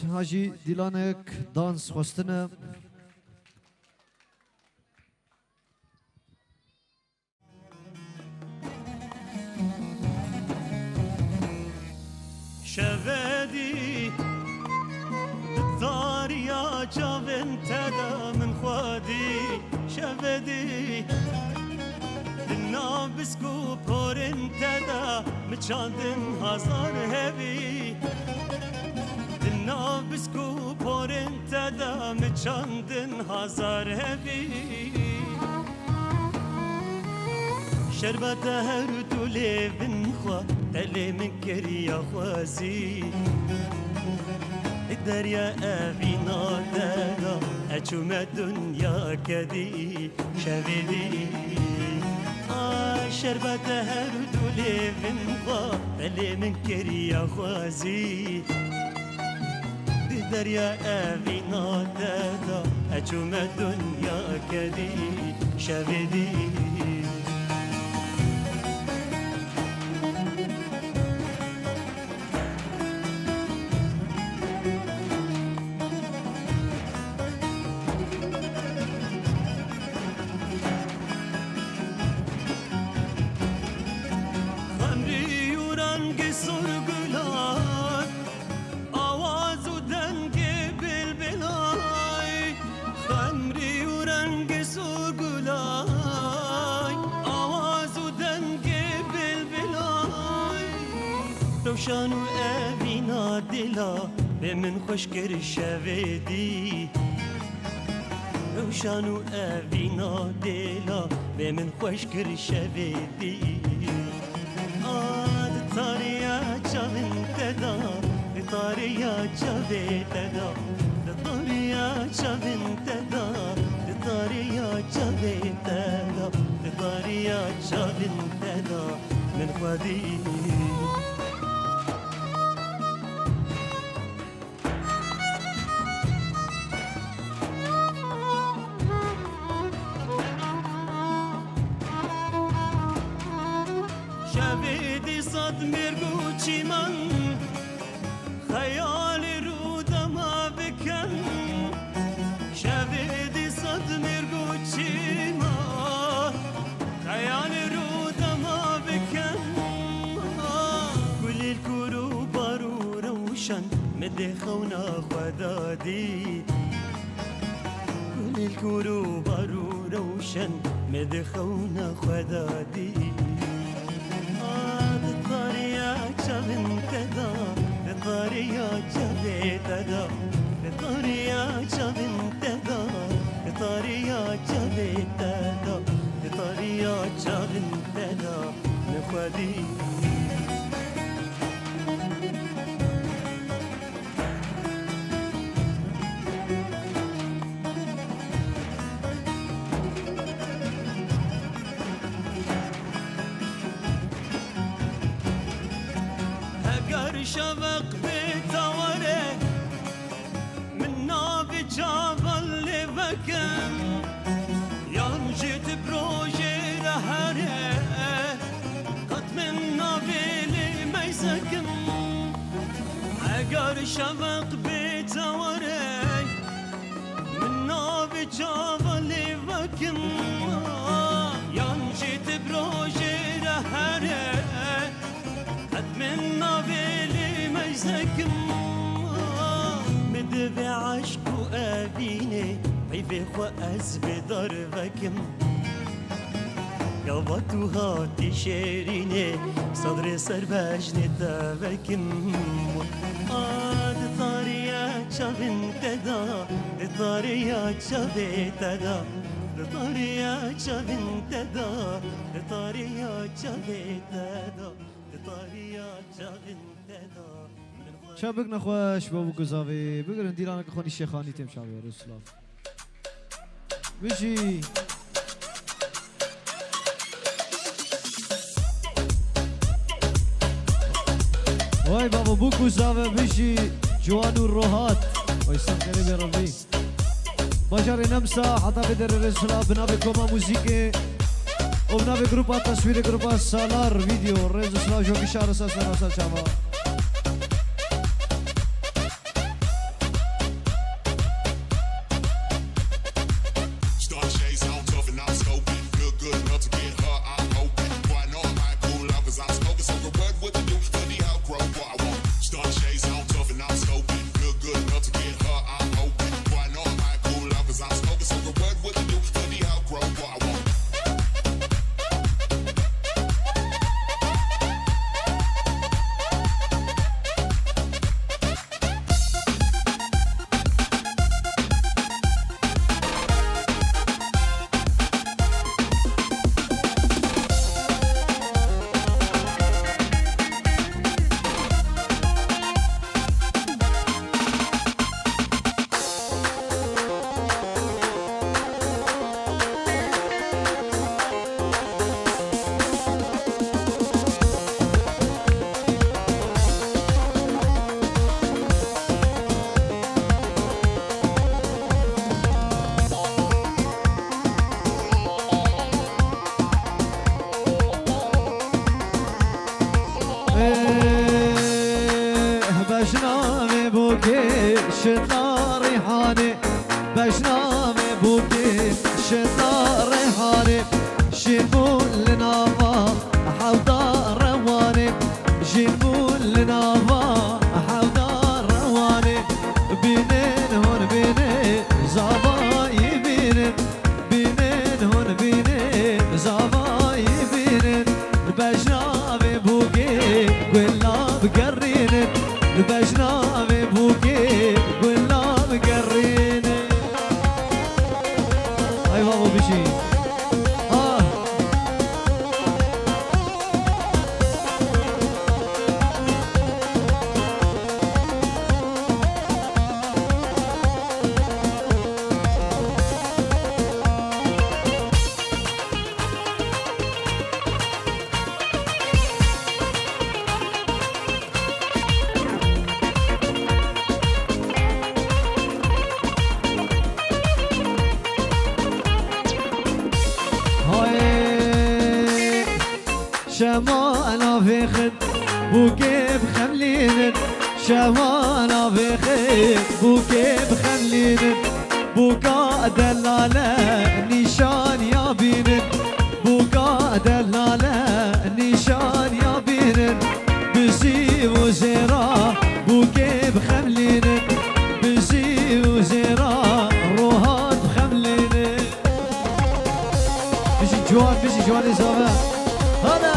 حاجی دیلانک دانس خواستنه شفدي بالطارية جاب انتدى من خوادي شفدي النابس كوبور انتدى متشاندن هزار هبي النابس كوبور انتدى متشاندن هزار هبي شربت هردو لبن خوا دلي من كريا خوازي الدريا أبينا دادا أجوم الدنيا كدي شبيدي شربت هردو لبن خوا دلي من كريا خوازي الدريا أبينا دادا أجوم الدنيا كدي شبيدي روشان و اوینا دلا به من خوش کر شویدی روشان و اوینا دلا به من خوش کر شویدی آد تاریا چاوین تدا تاریا چاوی تدا تاریا چاوین تدا تاریا چاوی تدا تاریا چاوین تدا من خودی شبیدی صد مرگوچی من خیال رو دما بکن شبیدی صد مرگوچی من خیال رو دما بکن گلی الکورو بارو روشن مده خونا خدادی گلی الکورو بارو روشن مده خونا خدادی چاوین تدا بطاریا چاوی تدا بطاریا چاوین تدا بطاریا چاوی تدا بطاریا چاوین تدا نخوادی شوق بتوره من نابي جابل لبكم يوم جيت بروجي لهره قد من نابي لما يسكم اقر شوق بتوره من نابي جابل لبكم يوم جيت بروجي لهره قد من نابي زكم مدبي عشق وأبيني بيبي خواز بدربكم قلبتو هاتي شيريني صدري سرباج نتابكم طاريا شافن تدا طاريا شافي تدا طاريا شافن تدا طاريا شافي تدا طاريا شافن تدا شابك نخواش بابو قزاوي بقرن ديلانك اخواني الشيخاني تم شابي رسلاف بيجي واي بابا بو قزاوي بيجي جوانو الروحات ويسام قريب ربي بجاري نمسا حتى بدر الرسلاف بنابي كوما موسيقى وبنابي جروبات تصوير جروبات سالار فيديو رسلاف جو بشار اساس نوصل شابا شدنا ريحاني بجنام بوكي شدنا ريحاني شنبول لنافا حوضا رواني جنبول لنافا حوضا رواني بينين هون بينين زابا يبينين بينين هون بينين زابا يبينين بجنام بوكي قلا بقرينين بجنام بوكي قلا بقرينين هاي بابا بشي شمانا في خد بوكيب خملين شمانا في خد بوكيب خملين بوكا دلالة نشان يا بينن بوكا دلالة نشان يا بينن بزي وزيرا بوكيب خملين بزي وزيرا روحات خملين بيجي جوان زمان هلا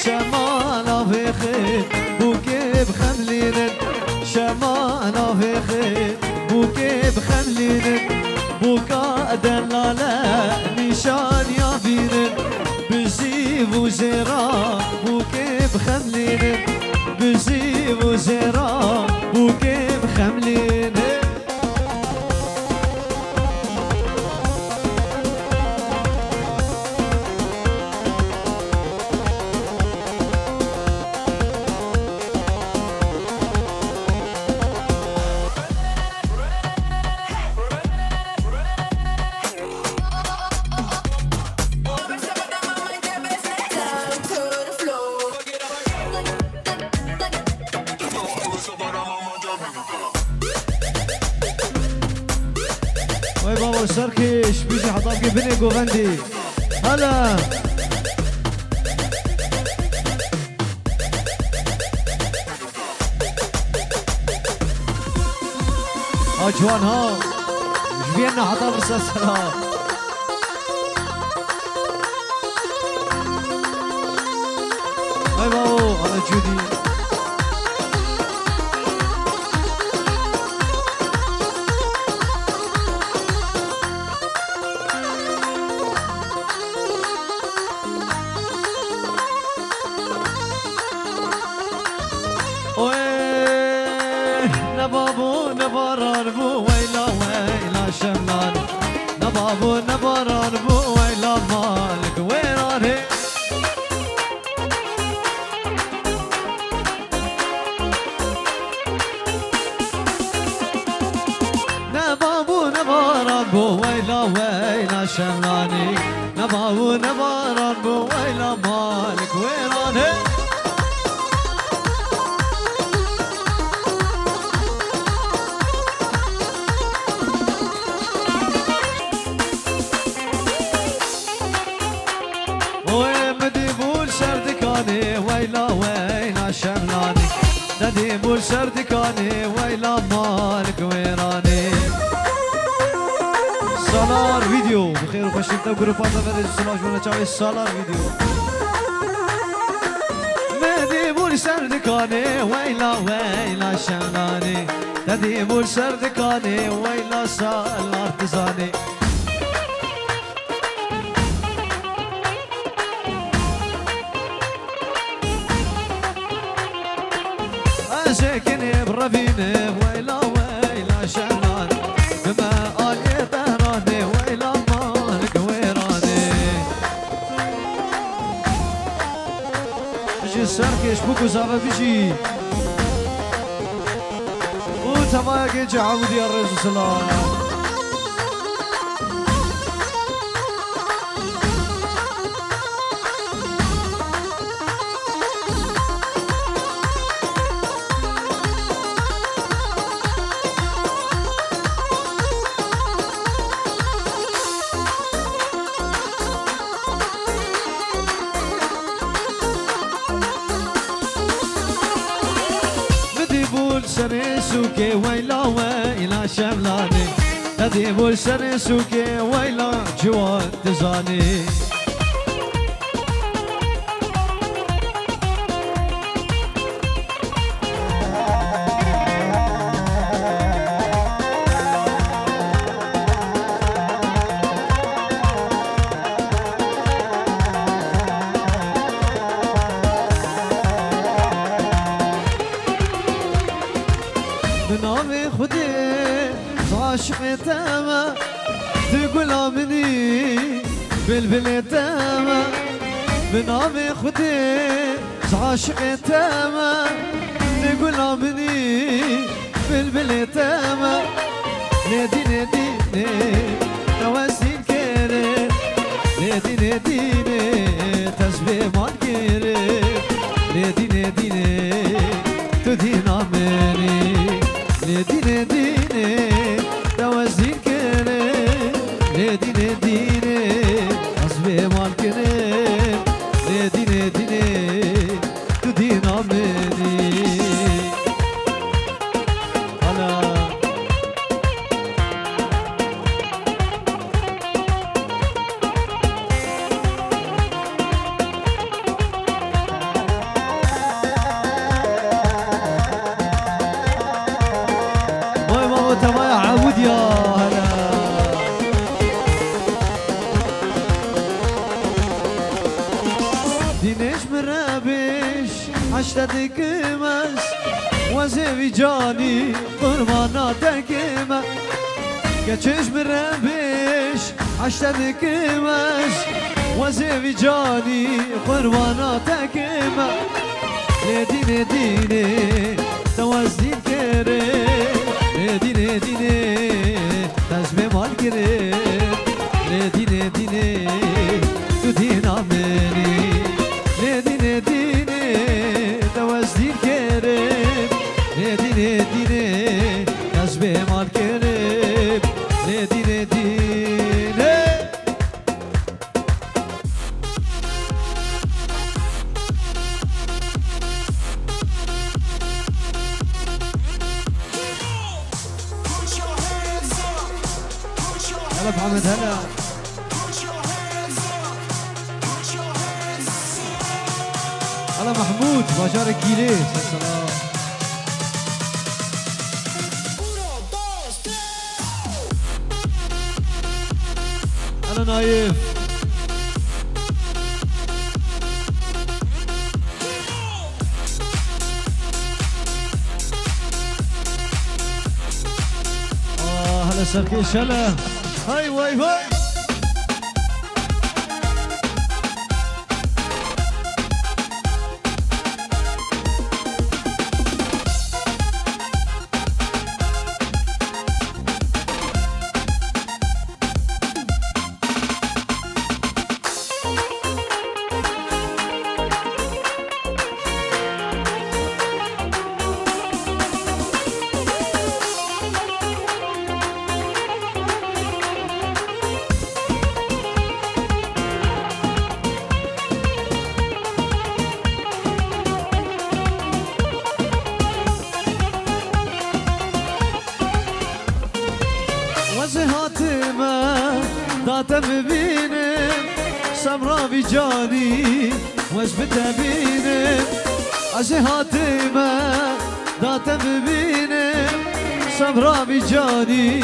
شمانا في خير بوكيب خملين شمانا في خير بوكيب خملين بوكا دلالة نشان يا بينن بزيب وزيرا بوكيب خملين بزيب وزيرا بوكيب خملين وي بابا سركش بيجي حطابكي بني جوفندي هلا جوان ها جبينا حطاب السلسلة وي بابا على جودي نبابو نباران بو ويلا ويلا شملان نبابو نباران بو ويلا مالك ويراني نبابو نباران بو ويلا ويلا شملاني نبابو نباران بو ويلا مالك ويراني ويلا ويلا شملاني نديم والسردكاني ويلا مالك ويراني سالار فيديو بخير وخشيبتا وجروبات فريد السلاش ولا تشاوي سالار فيديو نديم والسردكاني ويلا ويلا شملاني نديم والسردكاني ويلا سالار تزاني ساكن بربينه ويلا ويلا شملاني دينش بوكو زعما بيجي وتما كيجي عاود يا الرجل سلام سر سوكي ويلا ويلا شملاني تديب سر سوكي ويلا جوان تزاني بنامي خدي عاشق تاما تقول امني بلبل تاما بنامي خدي عاشق تاما تقول امني بلبل تاما نادي ناديني تواسيل كيري نادي ناديني تسبيح مال كيري نادي ناديني تدين امني ديني ديني توازين كني ديني ديني أصبي مال كني ديني ديني تدين عمني أنا تما يا عود يا هلا دينيش مرابش عشتك مس وزي جاني قرباناتك ما كتش مرابش عشتك مس وزي جاني قرباناتك ما ديني ديني توازين كريم ديني ديني تجمع مال كريم ديني ديني تدين عمني ديني ديني توازين كريم ديني ديني تجمع مال كريم ديني ديني هلا محمد هلا هلا محمود بشار الجيلي السلام هلا نايف هلا سركيش هلا هاي واي هاي وزهاتما داتا ببينم سمرا بجاني وزبتا بينم وزهاتما داتا ببينم سمرا بجاني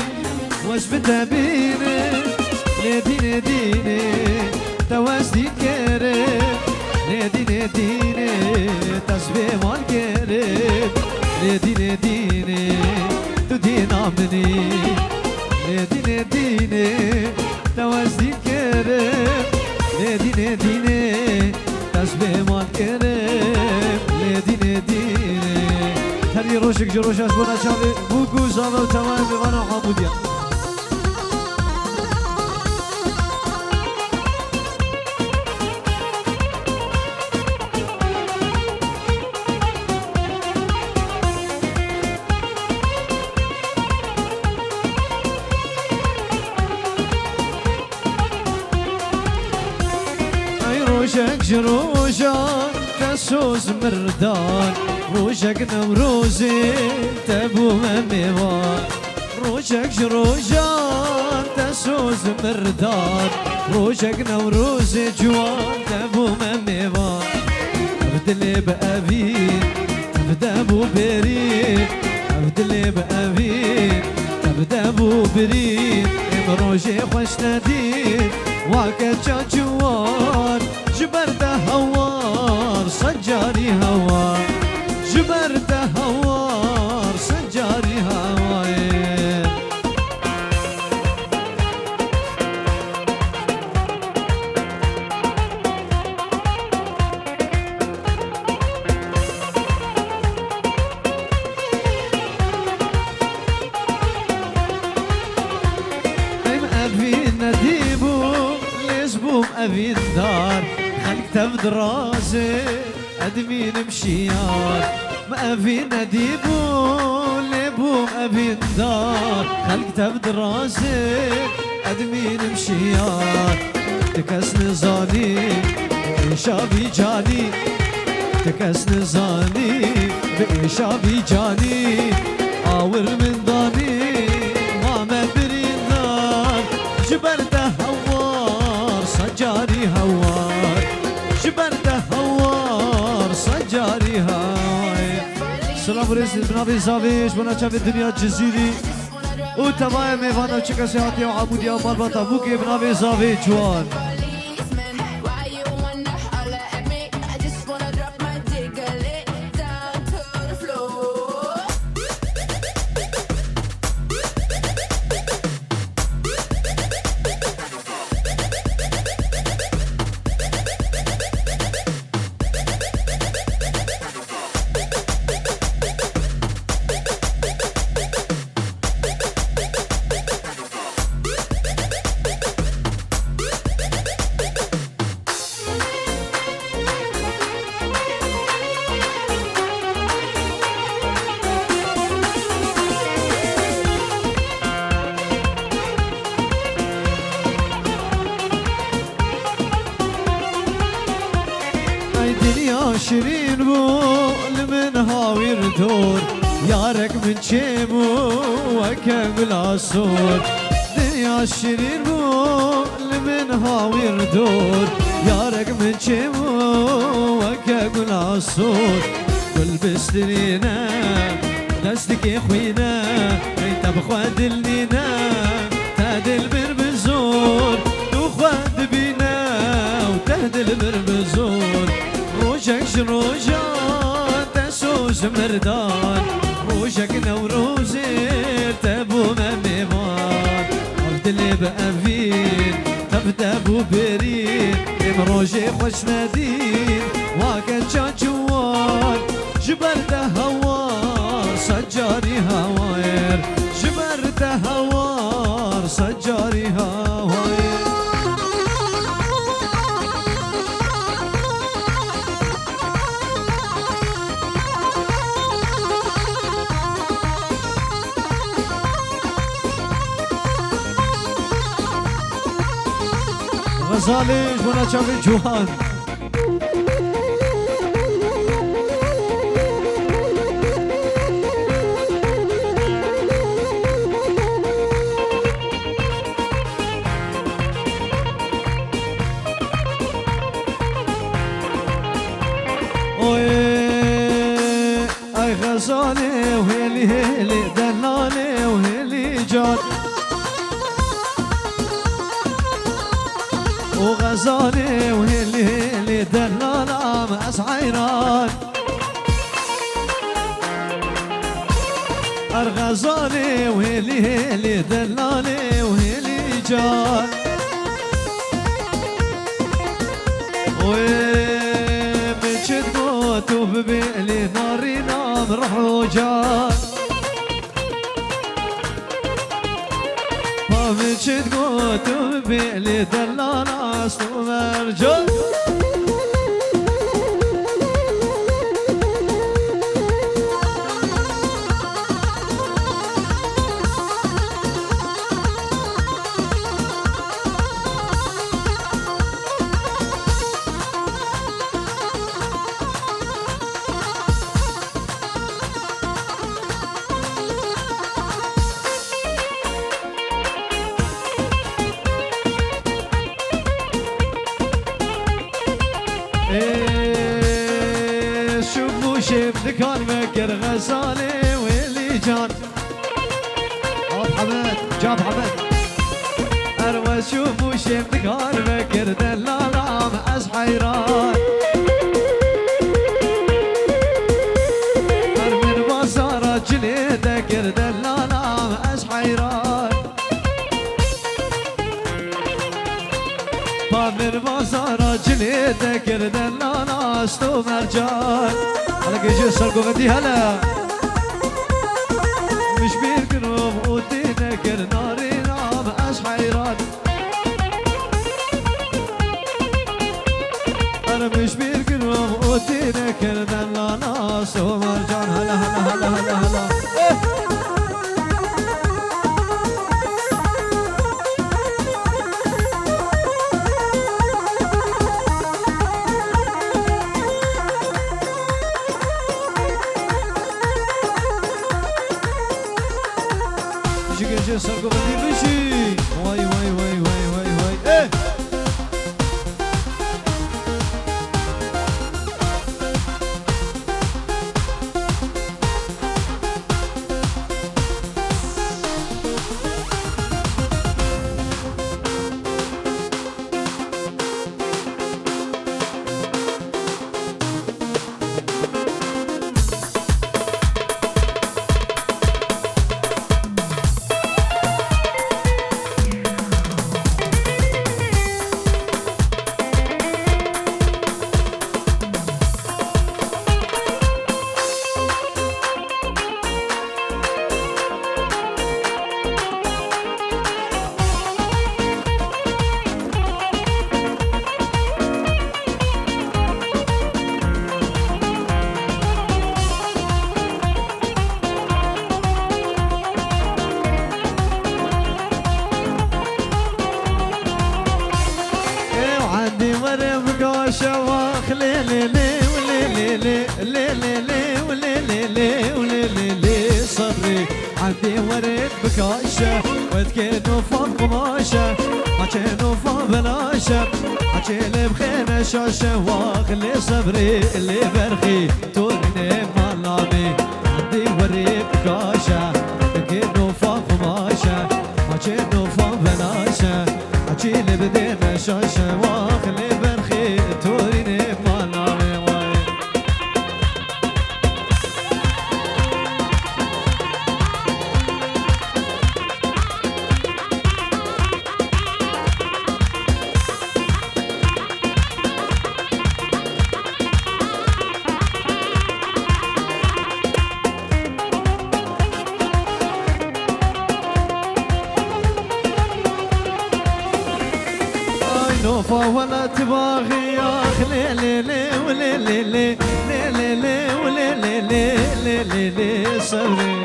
وزبتا بينم ديني ديني توازي كريم ديني ديني تسبيح مال كريم ديني ديني تدين عمني ديني ديني توازي كريم ديني ديني دست به مال کرم لیدینه دینه هری روشک جروش از بنا چاوی بوگو زاوه و تمام بوانا حمودیا روشك جروشان تسوس مردان روشك نوروزي تبو مميوان روشك جروشان تسوس مردان روشك نوروزي جوان تبو مميوان تبدلي بأبين تبدا بو بريد تبدلي بأبين تبدا بو بريد امروجي خوش ندين واكا جوان جبرت هوار سجاري هوار جبرت هوار سجاري هوار أبي الدار خلق تبد راسي أدمين مشيار ما أبي نديبو لبوم أبي الدار خلق تبد راسي أدمين مشيار تكس نزاني بإشابي جاني تكس نزاني بإشابي جاني آور من داني ما مبرين دار جبرت هوار سجاري هوار جبرت هوار سجاري هوار سلام برسل بنابي زاويش بنا چاوي دنيا جزيري و تمام ميوانا چكا سيحاتي و عمودي و مالباتا بوكي بنابي زاوي جوان شيرين بو لمن هاوير دور يارك من شيمو وكامل عصور دنيا شيرين بو لمن هاوير دور يارك من شيمو وكامل عصور كل بسترينا دستك يا خوينا انت بخواد لينا تهدل بربزور تخواد بينا وتهدل بربزور روشك شروجان تسوس مردان روشك نوروزي تبو مميمان عبدالي بأفين تبدا بو برين امروجي خوش ندين واكن جوان جبرت هوار سجاري هواير جبرت هوار سجاري هواير غزاليش بنا چاوي جوان اي غزالي وهيلي هيلي دلالي وهيلي جان وغزالي وهيلي هيلي دلالة مأس عيران الغزالي وهيلي هيلي دلالي وهيلي جان تقوتو بيلي دلانا أصلو مرجو ذكر بكر غزالي واللي جان حمد جاب حمد اروى شوف وشيف ذكر بكر دلالا مأس حيران من بصارة جلي ذكر دلالا مأس حيران من بصارة جلي ذكر دلالا استو مرجان هلا جيجي سرقو بدي هلا مش بيركنهم ودينا كر نارينا مأس حيران انا مش بيركنهم ودينا كر دلانا سو مرجان هلا هلا هلا هلا هلا سرقو بدي بشي واي واي واي واي واي واي ايه شواخ لي لي لي ولي لي لي لي لي ولي لي لي ولي لي لي صبري عندي ورد بكاشة وتكينو فوق قماشة حكينو فوق بلاشة حكيلي بخيمة شاشة واخلي صبري اللي برخي توريني مالامي عندي ورد بكاشة وتكينو فوق قماشة حكينو فوق بلاشة حكيلي بدينا شاشة واخلي برخي توريني مالامي واي نوفا ولا تباغي يا لي لي لي ولي لي لي لي لي ولي لي لي لي لي صبري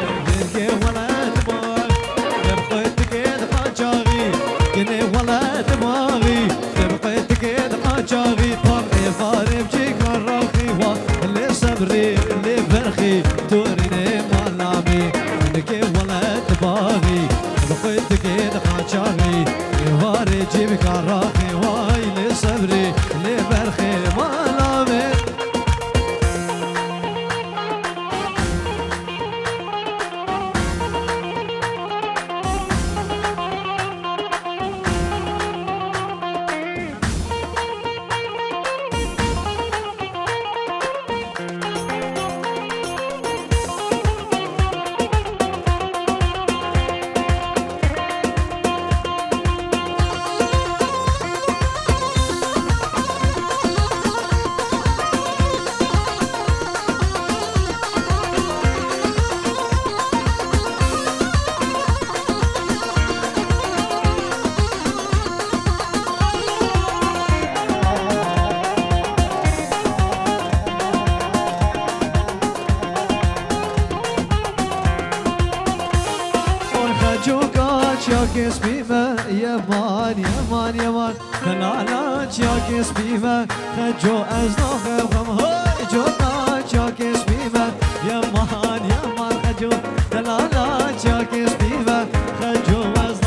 لي ولا تباغي بقيت كده حاجاغي كني ولا تباغي بقيت كده حاجاغي طمي فاري بجيك الراخي واللي صبري اللي فرخي توريني مالامي كني ولا تباغي بقيت كده حاجاغي واري جيبك الراخي واي لصبري لبرخي مالامي يمان يمان يمان دلالة شاكس بيما خجو أزناخ وخم هاي جونا شاكس بيما يمان يمان خجو دلالة شاكس بيما خجو أزناخ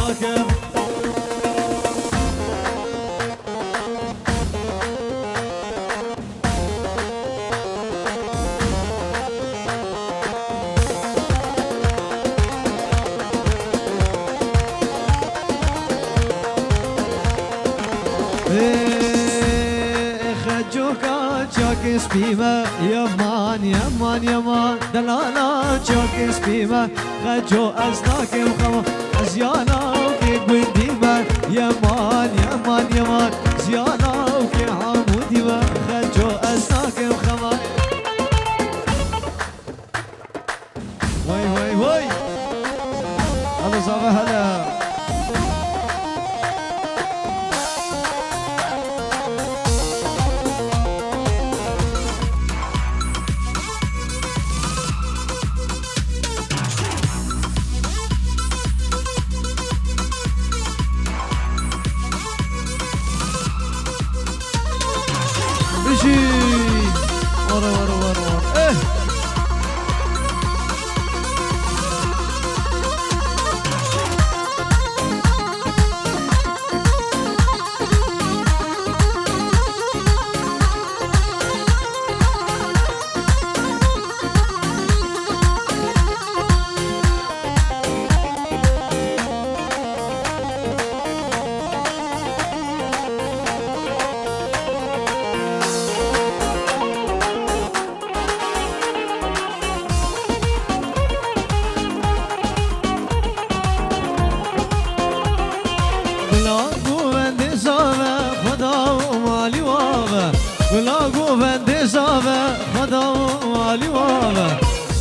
خجوكا شاكس بيما يمان يمان يمان دلالا شاكس بيما خجو أزناك وخما زيانا وكي قديما يمان يمان يمان زيانا وكي عموديما خجو أزناك وخما وي وي وي هذا صافي هلا بشي ورا ورا ورا ورا ايه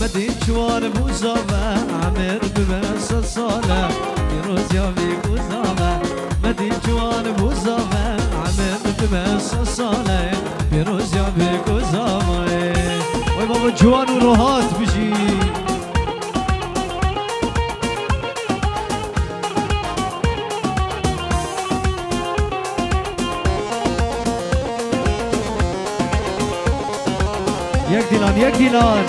مدين شوار بوزابة عمر ببس الصالة يروز يابيك وزابة مدين شوار بوزابة عمر ببس الصالة يروز يابيك وزابة وي بابا جوان وروحات بشي يك ديلان يك ديلان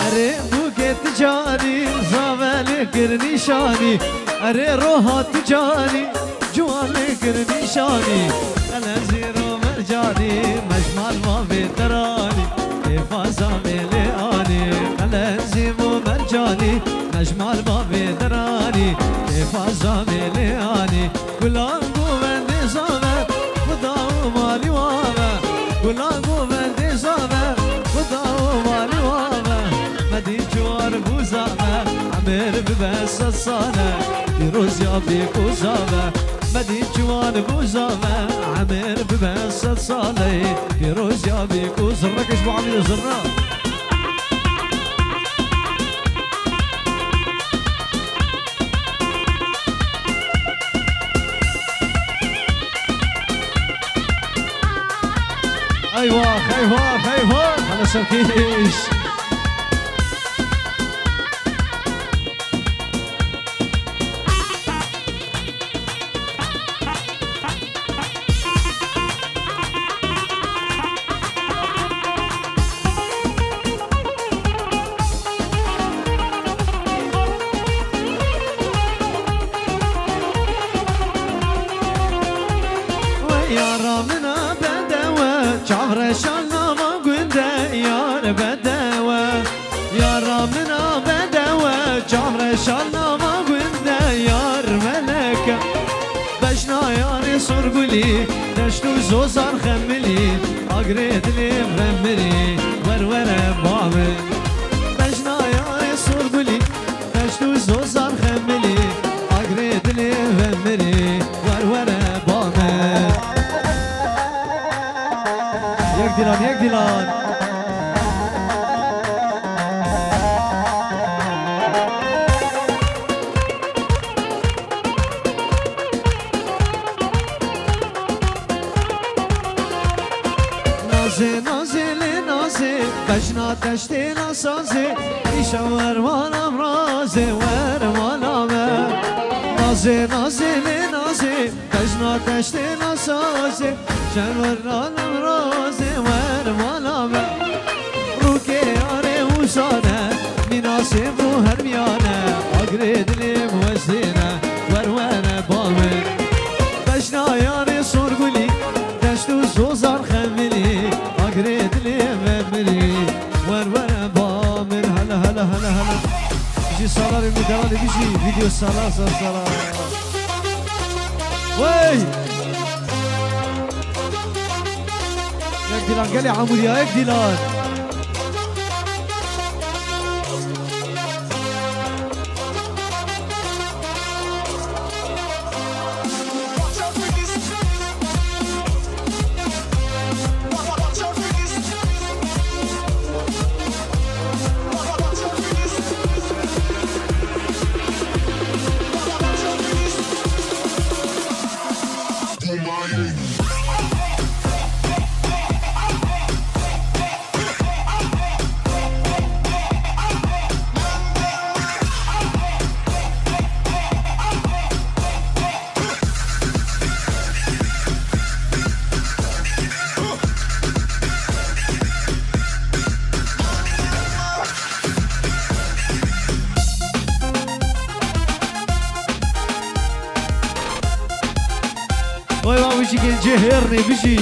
اره بوكت جاني زاوه کرنی شانی اره روحات جانی جوان کرنی شانی الازی رو مرجانی مجمال ما بیترانی افازا میلی آنی الازی و مرجانی مجمال ما بیترانی افازا میلی آنی گلان گووند زاوه خدا و مالی وامه گلان گووند زاوه خدا و مالی وامه مدين جوار بوزامه عمر ببس الصانه يروز يابيك وزامه مدين جوار بوزامه عمر ببس الصانه يروز يابيك وزرك ايش بعمل زرنا ايوه ايوه ايوه على سكيش شالنا ما قلنا يار ملكة بشنا ياري صرقلي نشتو زوزار خملي أقريت لي مغمري ورورة بامل بشنا ياري صرقلي نشتو زوزار خملي أقريت لي مغمري ورورة بامل يك ديلان يك ديلان نازل نازل بشنا تشتينا سازي إيشا وروانا مرازي وروانا نازي نازي نازي تجنا تشتينا سازي شن وروانا مرازي وروانا روكي ياري وصانا مناسب وهرميانا أقرد لي موزينا وروانا بامن بجنا ياري صورقلي تشتو زوزار خملي أقرد لي مملي وروانا بامن هلا هلا هلا هلا بيجي صلاة المدوالي بيجي فيديو صلاة صلاة وي ياك ديلان قالي عمودي ياك ديلان وای بابا بيجي كان جهرني بيجي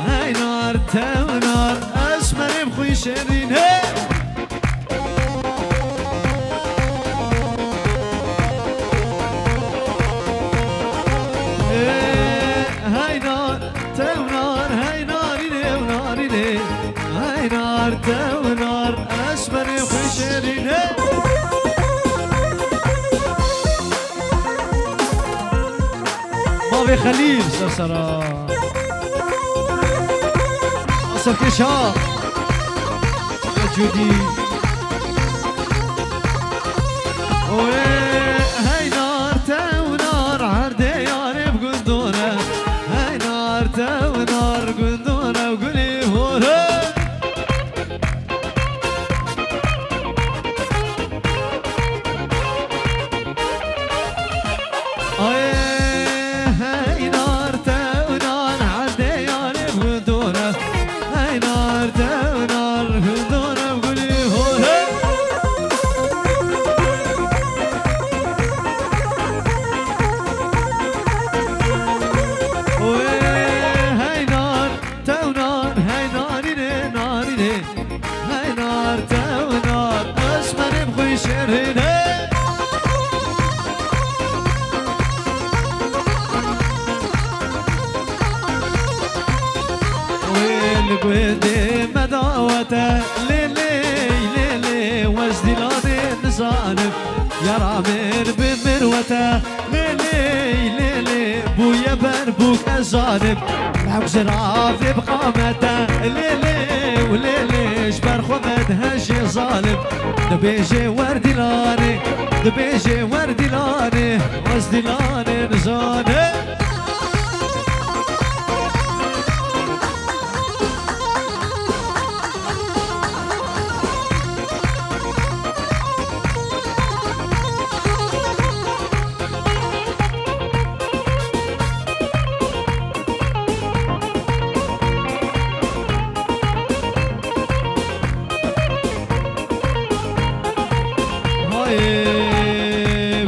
هاي نار تونار اسمر بخوي شرين هاي نار تونار هاي ناريني وناريني هاي نار تونار اسمر بخوي شرين بابي خليل سرسرة سركشها جودي هاي نار تونار عردي ياري بقندونة هاي نار تونار قندونة وقولي هورا هاي نار تونار عردي ياري بقندونة هاي نار تونار قندونة وقولي هورا هاي نار تونار هاي ناريني ناريني هاي نار تونار اسمر بخوي شريني والقويدي مداوته ليلي ليلي وجدي لاني نزانب يا رامر بمروته ليلي ليلي بويا بربوك أزانب حق جرافي بقامته ليلي وليلي جبر خمد هجي ظالم دبيجي وردي لاني دبيجي وردي لاني وجدي لاني نزانب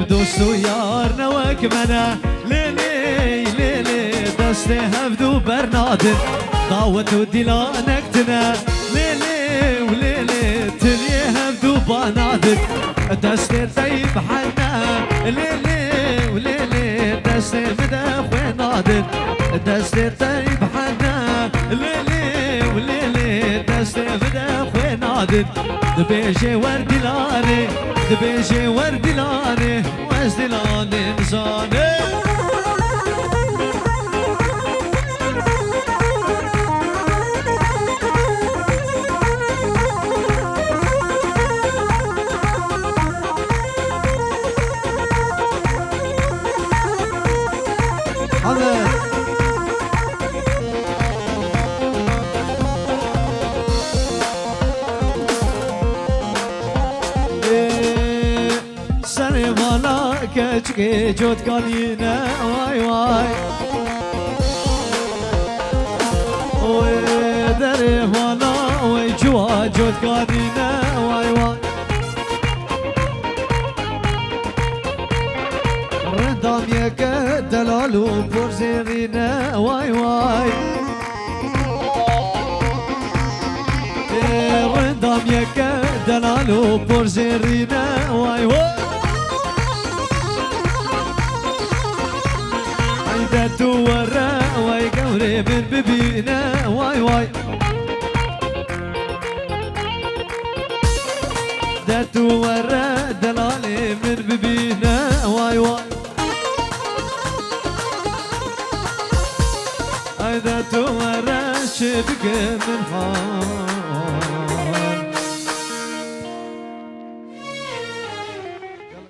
دوستو يارنا وكمنا ليلي ليلي دستي هفدو برنادن دعوتو ديلانكتنا ليلي وليلي تلي هفدو بنادن دستي طيب حنا ليلي وليلي دستي مدخوي نادن دستي طيب حنا ليلي وليلي دستي مدخوي نادن نادن دبيجي وردلاني دبيجي وردلاني وزدلاني نزاني كچكي جود كانينا واي واي ودري وانا وجوا جود كانينا واي واي رندام يك دلالو بورزيرينا واي واي رندام يك دلالو بورزيرينا واي واي داتو ورا واي قوري من ببينا واي واي داتو ورا دلالي من ببينا واي واي داتو ورا شبك من حال